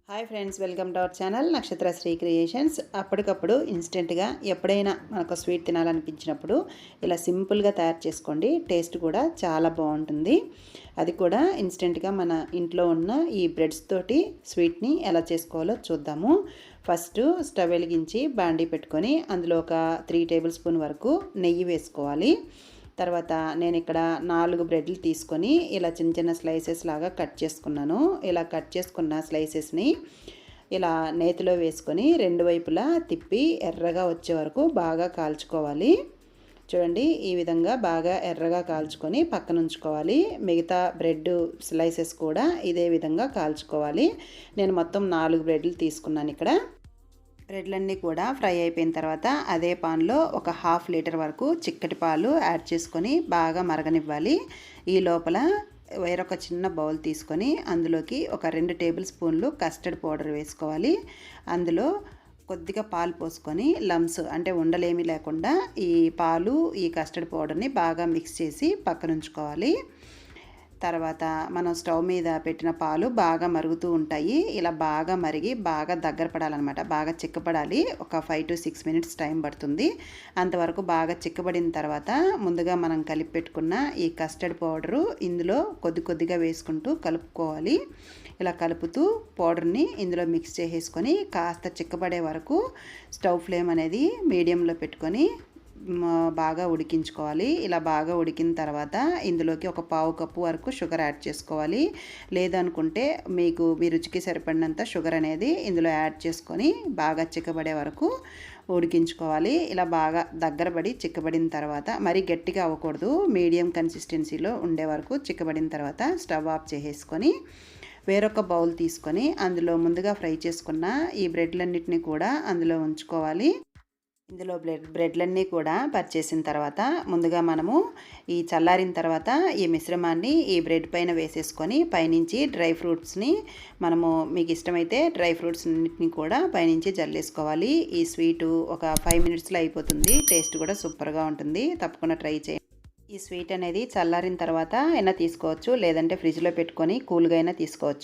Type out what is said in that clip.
Hi friends, welcome to our channel నక్షత్ర Shri creations. అప్పటికప్పుడు ఇన్స్టెంట్గా ఎప్పుడైనా మనకు స్వీట్ తినాలనిపించినప్పుడు ఇలా సింపుల్గా తయారు చేసుకోండి. టేస్ట్ కూడా చాలా బాగుంటుంది. అది కూడా ఇన్స్టెంట్గా మన ఇంట్లో ఉన్న ఈ బ్రెడ్స్ తోటి స్వీట్ని ఎలా చేసుకోవాలో చూద్దాము. ఫస్ట్ స్టవ్ వెలిగించి బాండీ పెట్టుకొని అందులో ఒక 3 టేబుల్ స్పూన్ వరకు నెయ్యి వేసుకోవాలి. తర్వాత నేను ఇక్కడ 4 బ్రెడ్లు తీసుకొని ఇలా చిన్న చిన్న స్లైసెస్ లాగా కట్ చేసుకున్నాను. ఇలా కట్ చేసుకున్న స్లైసెస్ని ఇలా నేతిలో వేసుకొని 2 వైపులా తిప్పి ఎర్రగా వచ్చే వరకు బాగా కాల్చుకోవాలి. చూడండి, ఈ విధంగా బాగా ఎర్రగా కాల్చుకొని పక్కన ఉంచుకోవాలి. మిగతా బ్రెడ్ స్లైసెస్ కూడా ఇదే విధంగా కాల్చుకోవాలి. నేను మొత్తం 4 బ్రెడ్లు తీసుకున్నాను. ఇక్కడ బ్రెడ్లన్నీ కూడా ఫ్రై అయిపోయిన తర్వాత అదే పాన్లో ఒక 1/2 లీటర్ వరకు చిక్కటి పాలు యాడ్ చేసుకొని బాగా మరగనివ్వాలి. ఈ లోపల వేరొక చిన్న బౌల్ తీసుకొని అందులోకి ఒక 2 టేబుల్ స్పూన్లు కస్టర్డ్ పౌడర్ వేసుకోవాలి. అందులో కొద్దిగా పాలు పోసుకొని లమ్స్ అంటే ఉండలేమి లేకుండా ఈ పాలు ఈ కస్టర్డ్ పౌడర్ని బాగా మిక్స్ చేసి పక్కన ఉంచుకోవాలి. తర్వాత మనం స్టవ్ మీద పెట్టిన పాలు బాగా మరుగుతూ ఉంటాయి. ఇలా బాగా మరిగి బాగా దగ్గర పడాలన్నమాట. బాగా చిక్కపడాలి. ఒక 5 to 6 మినిట్స్ టైం పడుతుంది. అంతవరకు బాగా చిక్కబడిన తర్వాత ముందుగా మనం కలిపి పెట్టుకున్న ఈ కస్టర్డ్ పౌడరు ఇందులో కొద్దిగా వేసుకుంటూ కలుపుకోవాలి. ఇలా కలుపుతూ పౌడర్ని ఇందులో మిక్స్ చేసేసుకొని కాస్త చిక్కబడే వరకు స్టవ్ ఫ్లేమ్ అనేది మీడియంలో పెట్టుకొని బాగా ఉడికించుకోవాలి. ఇలా బాగా ఉడికిన తర్వాత ఇందులోకి ఒక 1/2 కప్పు వరకు షుగర్ యాడ్ చేసుకోవాలి. లేదనుకుంటే మీ రుచికి సరిపడినంత షుగర్ అనేది ఇందులో యాడ్ చేసుకొని బాగా చిక్కబడే వరకు ఉడికించుకోవాలి. ఇలా బాగా దగ్గరపడి చిక్కబడిన తర్వాత మరీ గట్టిగా అవ్వకూడదు, మీడియం కన్సిస్టెన్సీలో ఉండే వరకు చిక్కబడిన తర్వాత స్టవ్ ఆఫ్ చేసేసుకొని వేరొక బౌల్ తీసుకొని అందులో ముందుగా ఫ్రై చేసుకున్న ఈ బ్రెడ్లన్నిటిని కూడా అందులో ఉంచుకోవాలి. ఇందులో బ్రెడ్లన్నీ కూడా పరిచేసిన తర్వాత ముందుగా మనము ఈ చల్లారిన తర్వాత ఈ మిశ్రమాన్ని ఈ బ్రెడ్ పైన వేసేసుకొని పైనుంచి డ్రై ఫ్రూట్స్ని మనము మీకు ఇష్టమైతే డ్రై ఫ్రూట్స్ అన్నిటిని కూడా పైనుంచి జల్లేసుకోవాలి. ఈ స్వీటు ఒక 5 మినిట్స్లో అయిపోతుంది. టేస్ట్ కూడా సూపర్గా ఉంటుంది. తప్పకుండా ట్రై చేయండి. ఈ స్వీట్ అనేది చల్లారిన తర్వాత అయినా తీసుకోవచ్చు, లేదంటే ఫ్రిడ్జ్లో పెట్టుకొని కూల్గా అయినా తీసుకోవచ్చు.